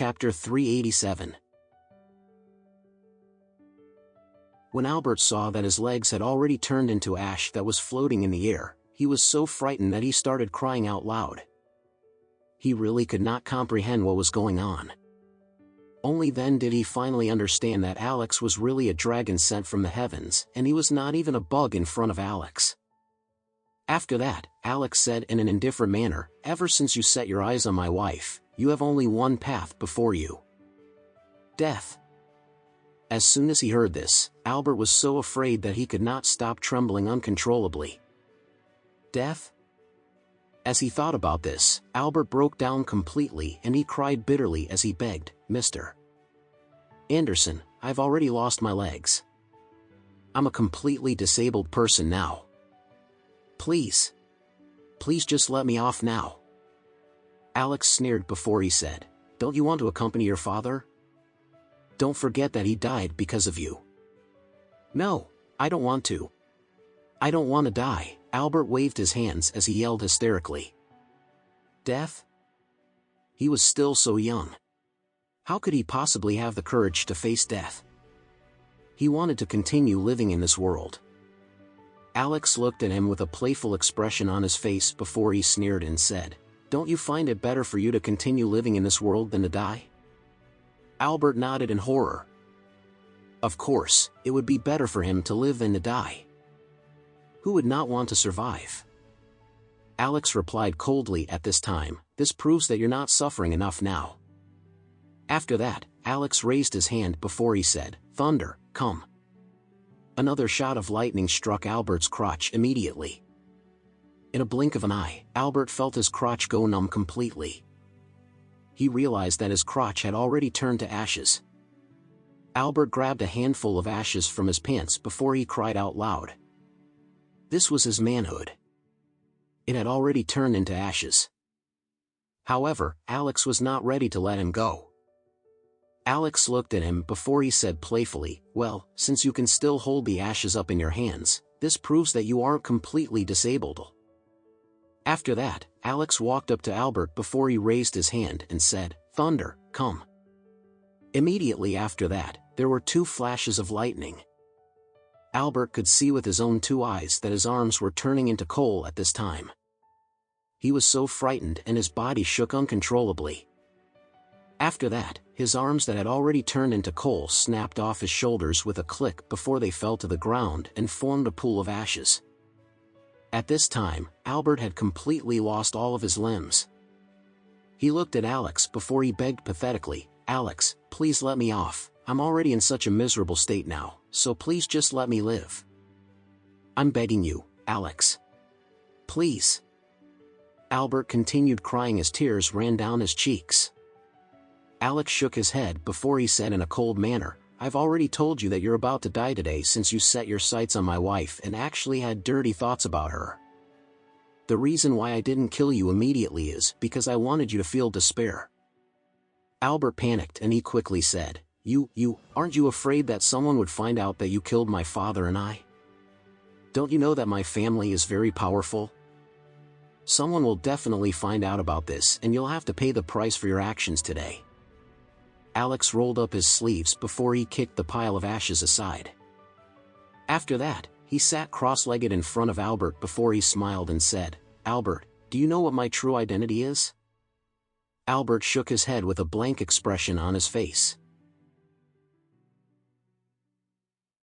Chapter 387. When Albert saw that his legs had already turned into ash that was floating in the air, he was so frightened that he started crying out loud. He really could not comprehend what was going on. Only then did he finally understand that Alex was really a dragon sent from the heavens, and he was not even a bug in front of Alex. After that, Alex said in an indifferent manner, "Ever since you set your eyes on my wife, you have only one path before you. Death." As soon as he heard this, Albert was so afraid that he could not stop trembling uncontrollably. Death? As he thought about this, Albert broke down completely and he cried bitterly as he begged, "Mr. Anderson, I've already lost my legs. I'm a completely disabled person now. Please. Please just let me off now." Alex sneered before he said, "Don't you want to accompany your father? Don't forget that he died because of you." "No, I don't want to. I don't want to die." Albert waved his hands as he yelled hysterically. Death? He was still so young. How could he possibly have the courage to face death? He wanted to continue living in this world. Alex looked at him with a playful expression on his face before he sneered and said, "Don't you find it better for you to continue living in this world than to die?" Albert nodded in horror. Of course, it would be better for him to live than to die. Who would not want to survive? Alex replied coldly at this time, "This proves that you're not suffering enough now." After that, Alex raised his hand before he said, "Thunder, come." Another shot of lightning struck Albert's crotch immediately. In a blink of an eye, Albert felt his crotch go numb completely. He realized that his crotch had already turned to ashes. Albert grabbed a handful of ashes from his pants before he cried out loud. This was his manhood. It had already turned into ashes. However, Alex was not ready to let him go. Alex looked at him before he said playfully, "Well, since you can still hold the ashes up in your hands, this proves that you aren't completely disabled." After that, Alex walked up to Albert before he raised his hand and said, "Thunder, come." Immediately after that, there were two flashes of lightning. Albert could see with his own two eyes that his arms were turning into coal at this time. He was so frightened and his body shook uncontrollably. After that, his arms that had already turned into coal snapped off his shoulders with a click before they fell to the ground and formed a pool of ashes. At this time, Albert had completely lost all of his limbs. He looked at Alex before he begged pathetically, "Alex, please let me off. I'm already in such a miserable state now, so please just let me live. I'm begging you, Alex. Please." Albert continued crying as tears ran down his cheeks. Alex shook his head before he said in a cold manner, "I've already told you that you're about to die today since you set your sights on my wife and actually had dirty thoughts about her. The reason why I didn't kill you immediately is because I wanted you to feel despair." Albert panicked and he quickly said, Aren't you afraid that someone would find out that you killed my father and I? Don't you know that my family is very powerful? Someone will definitely find out about this and you'll have to pay the price for your actions today." Alex rolled up his sleeves before he kicked the pile of ashes aside. After that, he sat cross-legged in front of Albert before he smiled and said, "Albert, do you know what my true identity is?" Albert shook his head with a blank expression on his face.